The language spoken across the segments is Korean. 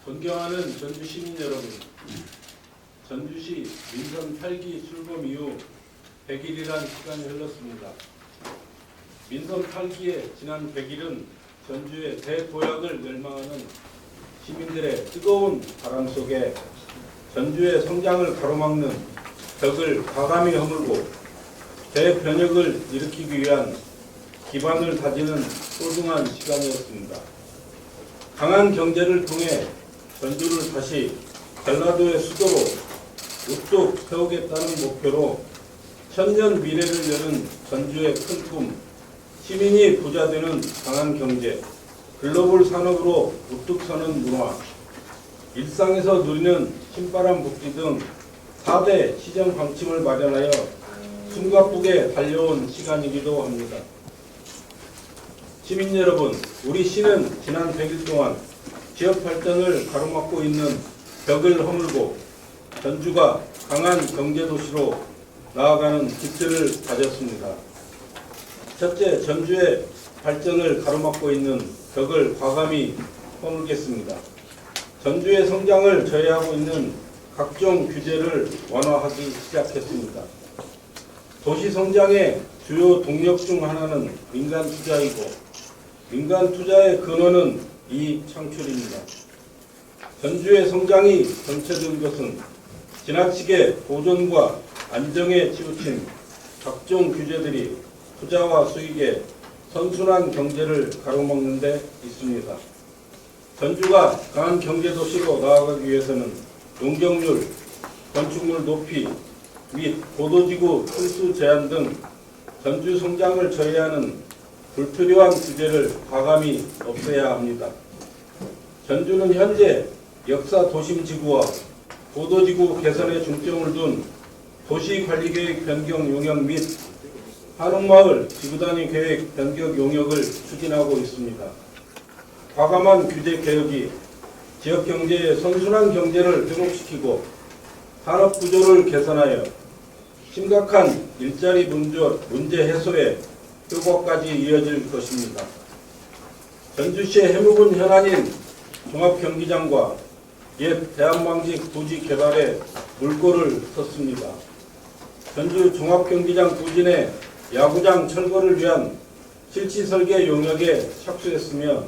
존경하는 전주 시민 여러분, 전주시 민선 8기 출범 이후 100일이란 시간이 흘렀습니다. 민선 8기의 지난 100일은 전주의 대도약을 멸망하는 시민들의 뜨거운 바람 속에 전주의 성장을 가로막는 벽을 과감히 허물고 대변혁을 일으키기 위한 기반을 다지는 소중한 시간이었습니다. 강한 경제를 통해 전주를 다시 전라도의 수도로 우뚝 세우겠다는 목표로 천년 미래를 여는 전주의 큰 꿈, 시민이 부자 되는 강한 경제, 글로벌 산업으로 우뚝 서는 문화, 일상에서 누리는 신바람 복지 등 4대 시정 방침을 마련하여 숨가쁘게 달려온 시간이기도 합니다. 시민 여러분, 우리 시는 지난 100일 동안 지역 발전을 가로막고 있는 벽을 허물고 전주가 강한 경제도시로 나아가는 기틀을 다졌습니다. 첫째, 전주의 발전을 가로막고 있는 벽을 과감히 허물겠습니다. 전주의 성장을 저해하고 있는 각종 규제를 완화하기 시작했습니다. 도시 성장의 주요 동력 중 하나는 민간 투자이고 민간 투자의 근원은 이익 창출입니다. 전주의 성장이 정체된 것은 지나치게 보존과 안정에 치우친 각종 규제들이 투자와 수익에 선순환 경제를 가로막는 데 있습니다. 전주가 강한 경제도시로 나아가기 위해서는 용적률, 건축물 높이 및 고도지구 필수 제한 등 전주 성장을 저해하는 불필요한 규제를 과감히 없애야 합니다. 전주는 현재 역사 도심지구와 고도지구 개선에 중점을 둔 도시관리계획 변경 용역 및 한옥마을 지구단위 계획 변경 용역을 추진하고 있습니다. 과감한 규제 개혁이 지역경제의 선순환 경제를 회복시키고 산업구조를 개선하여 심각한 일자리 문제 해소에 효과까지 이어질 것입니다. 전주시의 해묵은 현안인 종합경기장과 옛 대한방직 부지 개발에 물꼬를 텄습니다. 전주 종합경기장 부진의 야구장 철거를 위한 실시 설계 용역에 착수했으며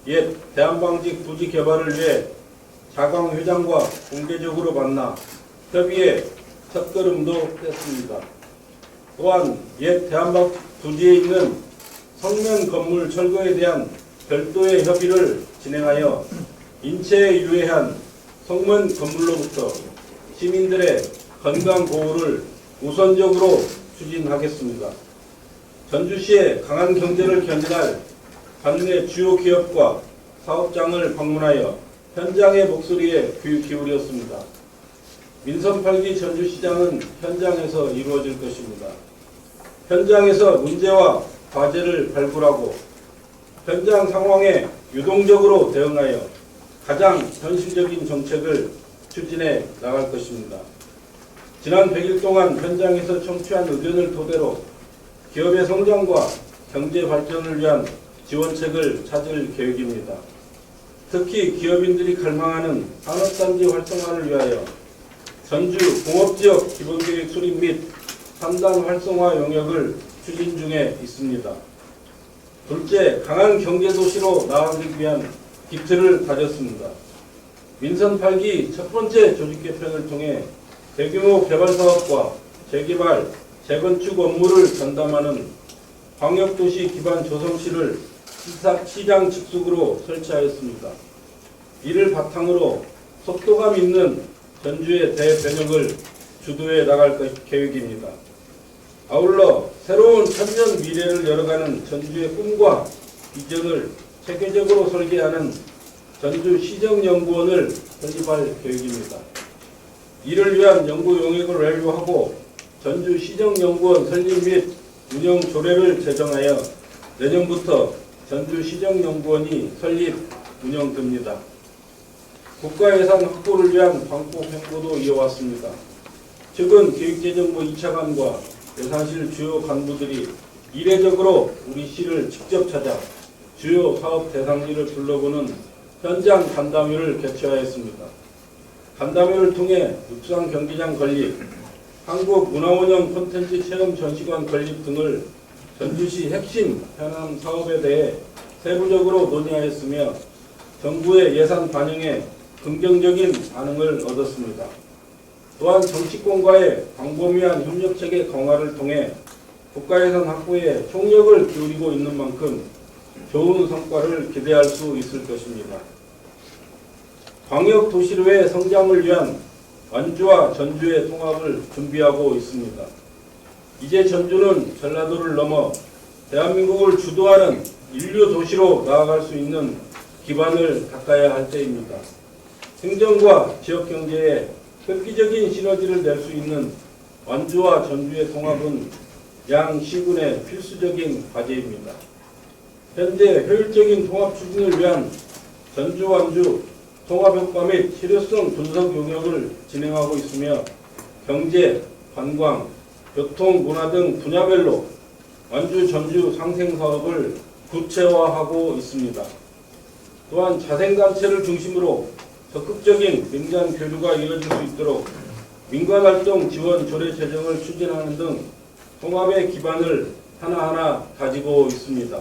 옛 대한방직 부지 개발을 위해 자강 회장과 공개적으로 만나 협의에 첫걸음도 뗐습니다. 또한 옛 대한방직 부지에 있는 성면 건물 철거에 대한 별도의 협의를 진행하여 인체에 유해한 성면 건물로부터 시민들의 건강 보호를 우선적으로 추진하겠습니다. 전주시의 강한 경제를 견인할 관내 주요 기업과 사업장을 방문하여 현장의 목소리에 귀 기울였습니다. 민선 8기 전주시장은 현장에서 이루어질 것입니다. 현장에서 문제와 과제를 발굴하고 현장 상황에 유동적으로 대응하여 가장 현실적인 정책을 추진해 나갈 것입니다. 지난 100일 동안 현장에서 청취한 의견을 토대로 기업의 성장과 경제 발전을 위한 지원책을 찾을 계획입니다. 특히 기업인들이 갈망하는 산업단지 활성화를 위하여 전주 공업지역 기본계획 수립 및 3단 활성화 용역을 추진 중에 있습니다. 둘째, 강한 경제도시로 나아가기 위한 기틀을 다졌습니다. 민선 8기 첫 번째 조직 개편을 통해 대규모 개발 사업과 재개발, 재건축 업무를 전담하는 광역도시 기반 조성실을 시장 직속으로 설치하였습니다. 이를 바탕으로 속도감 있는 전주의 대변혁을 주도해 나갈 계획입니다. 아울러 새로운 천년 미래를 열어가는 전주의 꿈과 비전을 체계적으로 설계하는 전주시정연구원을 설립할 계획입니다. 이를 위한 연구 용역을 완료하고 전주시정연구원 설립 및 운영 조례를 제정하여 내년부터 전주시정연구원이 설립, 운영됩니다. 국가예산 확보를 위한 광폭 행보도 이어왔습니다. 최근 기획재정부 2차관과 예산실 주요 간부들이 이례적으로 우리 시를 직접 찾아 주요 사업 대상지를 둘러보는 현장 간담회를 개최하였습니다. 간담회를 통해 육상 경기장 건립, 한국 문화원형 콘텐츠 체험 전시관 건립 등을 전주시 핵심 현안 사업에 대해 세부적으로 논의하였으며 정부의 예산 반영에 긍정적인 반응을 얻었습니다. 또한 정치권과의 광범위한 협력체계 강화를 통해 국가예산 확보에 총력을 기울이고 있는 만큼 좋은 성과를 기대할 수 있을 것입니다. 광역도시로의 성장을 위한 완주와 전주의 통합을 준비하고 있습니다. 이제 전주는 전라도를 넘어 대한민국을 주도하는 인류 도시로 나아갈 수 있는 기반을 닦아야 할 때입니다. 행정과 지역경제에 획기적인 시너지를 낼 수 있는 완주와 전주의 통합은 양 시군의 필수적인 과제입니다. 현재 효율적인 통합 추진을 위한 전주 완주 통합효과 및 실효성 분석 용역을 진행하고 있으며 경제, 관광, 교통, 문화 등 분야별로 완주 전주 상생 사업을 구체화하고 있습니다. 또한 자생단체를 중심으로 적극적인 민간 교류가 이뤄질 수 있도록 민간활동 지원 조례 제정을 추진하는 등 통합의 기반을 하나하나 가지고 있습니다.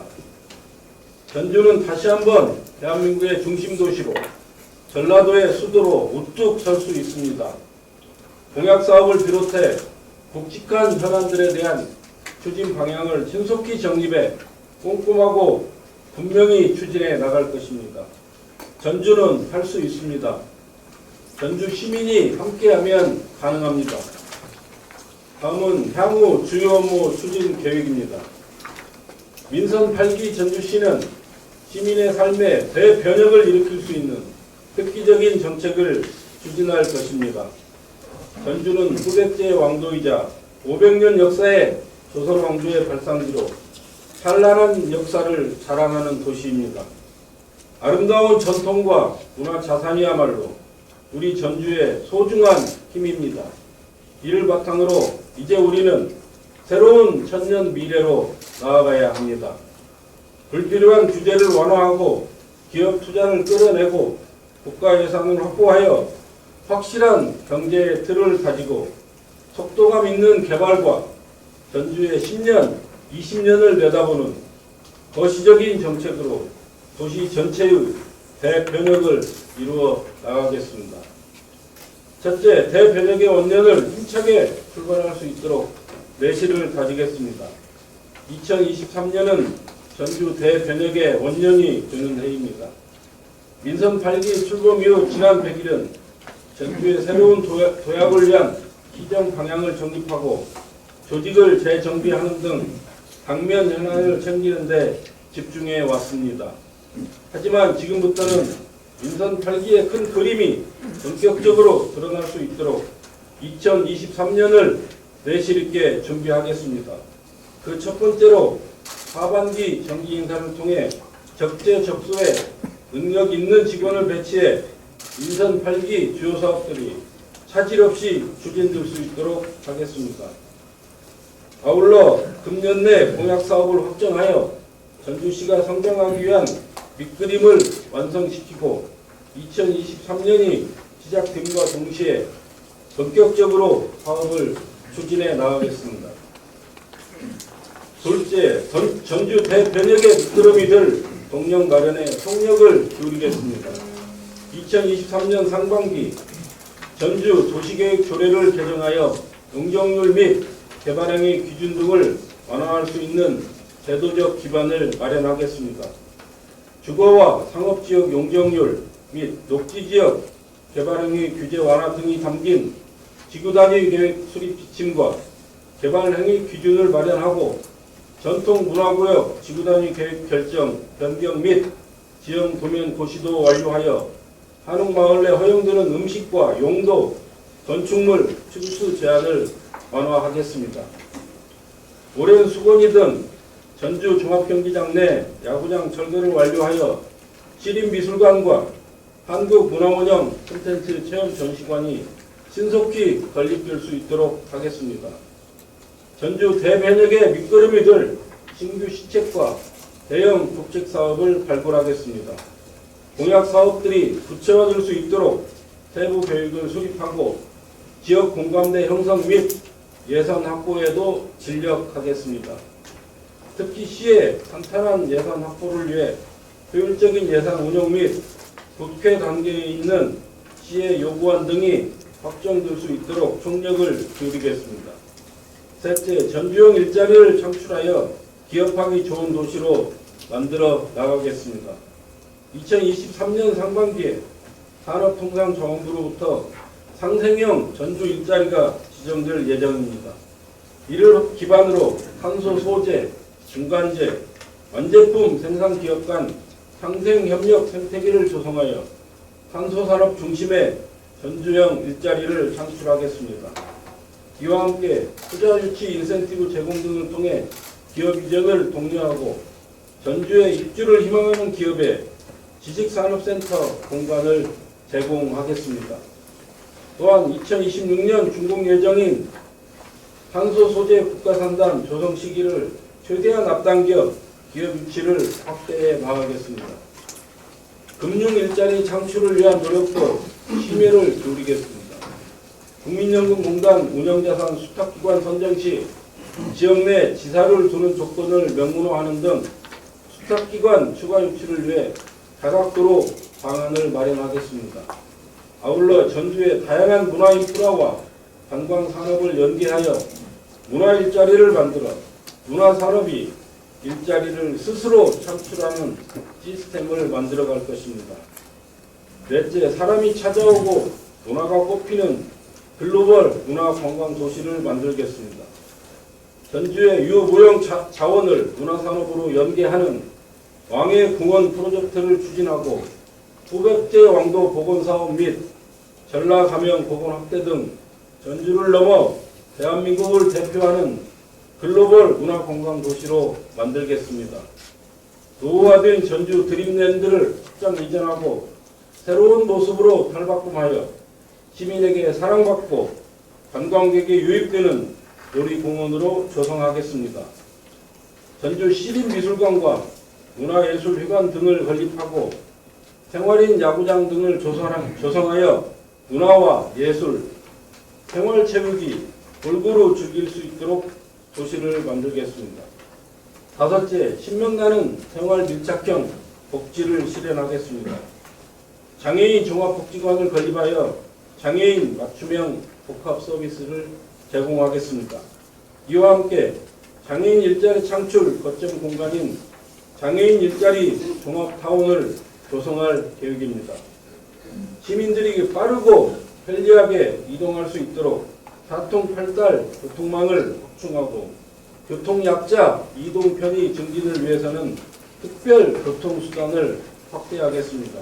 전주는 다시 한번 대한민국의 중심 도시로 전라도의 수도로 우뚝 설 수 있습니다. 공약사업을 비롯해 굵직한 현안들에 대한 추진 방향을 신속히 정립해 꼼꼼하고 분명히 추진해 나갈 것입니다. 전주는 할 수 있습니다. 전주 시민이 함께하면 가능합니다. 다음은 향후 주요 업무 추진 계획입니다. 민선 8기 전주시는 시민의 삶에 대변혁을 일으킬 수 있는 획기적인 정책을 추진할 것입니다. 전주는 후백제의 왕도이자 500년 역사의 조선 왕조의 발상지로 찬란한 역사를 자랑하는 도시입니다. 아름다운 전통과 문화 자산이야말로 우리 전주의 소중한 힘입니다. 이를 바탕으로 이제 우리는 새로운 천년 미래로 나아가야 합니다. 불필요한 규제를 완화하고 기업 투자를 끌어내고 국가 예산을 확보하여 확실한 경제의 틀을 다지고 속도감 있는 개발과 전주의 10년, 20년을 내다보는 거시적인 정책으로 도시 전체의 대변혁을 이루어 나가겠습니다. 첫째, 대변혁의 원년을 힘차게 출발할 수 있도록 내실을 다지겠습니다. 2023년은 전주 대변혁의 원년이 되는 해입니다. 민선 8기 출범 이후 지난 100일은 전주의 새로운 도약을 위한 시정 방향을 정립하고 조직을 재정비하는 등 당면 현안을 챙기는 데 집중해 왔습니다. 하지만 지금부터는 민선 8기의 큰 그림이 본격적으로 드러날 수 있도록 2023년을 내실 있게 준비하겠습니다. 그 첫 번째로 하반기 정기 인사를 통해 적재적소에 능력 있는 직원을 배치해 민선 8기 주요 사업들이 차질 없이 추진될 수 있도록 하겠습니다. 아울러 금년 내 공약 사업을 확정하여 전주시가 성장하기 위한 밑그림을 완성시키고 2023년이 시작됨과 동시에 본격적으로 사업을 추진해 나가겠습니다. 둘째, 전주 대변혁의 밑그림이 될 동력 마련에 총력을 기울이겠습니다. 2023년 상반기 전주 도시계획 조례를 개정하여 용적률 및 개발행위 기준 등을 완화할 수 있는 제도적 기반을 마련하겠습니다. 주거와 상업지역 용적률 및 녹지지역 개발행위 규제 완화 등이 담긴 지구단위 계획 수립 지침과 개발행위 기준을 마련하고 전통문화구역 지구단위 계획 결정, 변경 및 지형 도면 고시도 완료하여 한옥마을 내 허용되는 음식과 용도, 건축물 층수 제한을 완화하겠습니다. 오랜 수건이 등 전주 종합경기장 내 야구장 철거를 완료하여 시립미술관과 한국문화원형 콘텐츠 체험 전시관이 신속히 건립될 수 있도록 하겠습니다. 전주 대변혁의 밑거름이 될 신규 시책과 대형 국책 사업을 발굴하겠습니다. 공약 사업들이 구체화될 수 있도록 세부 교육을 수립하고 지역 공감대 형성 및 예산 확보에도 진력하겠습니다. 특히 시의 탄탄한 예산 확보를 위해 효율적인 예산 운용 및 국회 단계에 있는 시의 요구안 등이 확정될 수 있도록 총력을 기울이겠습니다. 셋째, 전주형 일자리를 창출하여 기업하기 좋은 도시로 만들어 나가겠습니다. 2023년 상반기에 산업통상자원부로부터 상생형 전주 일자리가 지정될 예정입니다. 이를 기반으로 탄소 소재, 중간재, 완제품 생산 기업 간 상생협력 생태계를 조성하여 탄소산업 중심의 전주형 일자리를 창출하겠습니다. 이와 함께 투자 유치 인센티브 제공 등을 통해 기업 이전을 독려하고 전주에 입주를 희망하는 기업에 지식산업센터 공간을 제공하겠습니다. 또한 2026년 준공 예정인 탄소 소재 국가산단 조성 시기를 최대한 앞당겨 기업 유치를 확대해 나가겠습니다. 금융 일자리 창출을 위한 노력도 심혈을 기울이겠습니다. 국민연금공단 운영자산 수탁기관 선정 시 지역 내 지사를 두는 조건을 명문화하는 등 수탁기관 추가 유치를 위해 다각도로 방안을 마련하겠습니다. 아울러 전주의 다양한 문화 인프라와 관광 산업을 연계하여 문화 일자리를 만들어 문화 산업이 일자리를 스스로 창출하는 시스템을 만들어갈 것입니다. 넷째, 사람이 찾아오고 문화가 꽃피는 글로벌 문화 관광 도시를 만들겠습니다. 전주의 유무형 자원을 문화산업으로 연계하는 왕의 궁원 프로젝트를 추진하고 후백제 왕도 복원사업 및 전라가명 복원 확대 등 전주를 넘어 대한민국을 대표하는 글로벌 문화관광 도시로 만들겠습니다. 노후화된 전주 드림랜드를 확장 이전하고 새로운 모습으로 탈바꿈하여 시민에게 사랑받고 관광객에 유입되는 놀이공원으로 조성하겠습니다. 전주 시립미술관과 문화예술회관 등을 건립하고 생활인 야구장 등을 조성하여 문화와 예술, 생활체육이 골고루 즐길 수 있도록 도시를 만들겠습니다. 다섯째, 신명나는 생활 밀착형 복지를 실현하겠습니다. 장애인 종합복지관을 건립하여 장애인 맞춤형 복합 서비스를 제공하겠습니다. 이와 함께 장애인 일자리 창출 거점 공간인 장애인 일자리 종합타운을 조성할 계획입니다. 시민들이 빠르고 편리하게 이동할 수 있도록 사통팔달 교통망을 확충하고 교통약자 이동 편의 증진을 위해서는 특별 교통수단을 확대하겠습니다.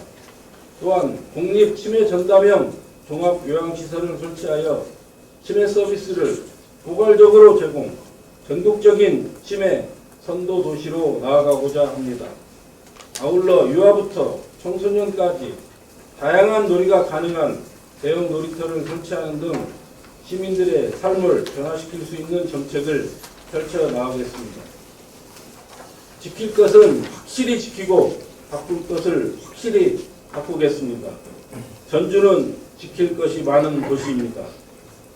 또한 공립치매전담형 종합요양시설을 설치하여 치매 서비스를 포괄적으로 제공, 전국적인 치매 선도 도시로 나아가고자 합니다. 아울러 유아부터 청소년까지 다양한 놀이가 가능한 대형 놀이터를 설치하는 등 시민들의 삶을 변화시킬 수 있는 정책을 펼쳐 나가겠습니다. 지킬 것은 확실히 지키고 바꿀 것을 확실히 바꾸겠습니다. 전주는 지킬 것이 많은 도시입니다.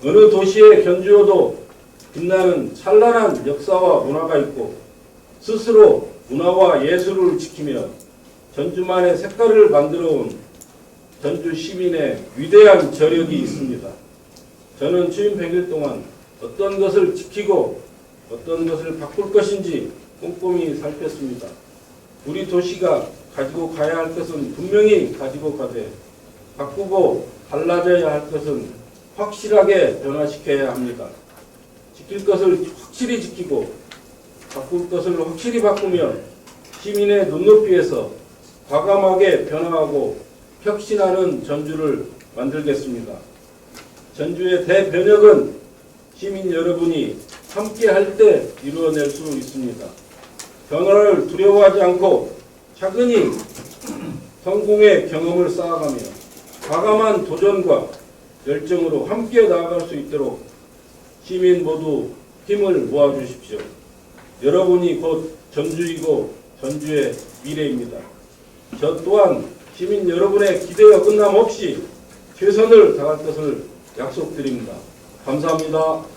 어느 도시에 견주어도 빛나는 찬란한 역사와 문화가 있고 스스로 문화와 예술을 지키며 전주만의 색깔을 만들어온 전주 시민의 위대한 저력이 있습니다. 저는 취임 100일 동안 어떤 것을 지키고 어떤 것을 바꿀 것인지 꼼꼼히 살폈습니다. 우리 도시가 가지고 가야 할 것은 분명히 가지고 가되 바꾸고 달라져야 할 것은 확실하게 변화시켜야 합니다. 지킬 것을 확실히 지키고 바꿀 것을 확실히 바꾸며 시민의 눈높이에서 과감하게 변화하고 혁신하는 전주를 만들겠습니다. 전주의 대변혁은 시민 여러분이 함께 할 때 이루어낼 수 있습니다. 변화를 두려워하지 않고 차근히 성공의 경험을 쌓아가며 과감한 도전과 열정으로 함께 나아갈 수 있도록 시민 모두 힘을 모아주십시오. 여러분이 곧 전주이고 전주의 미래입니다. 저 또한 시민 여러분의 기대와 끝남 없이 최선을 다할 것을 약속드립니다. 감사합니다.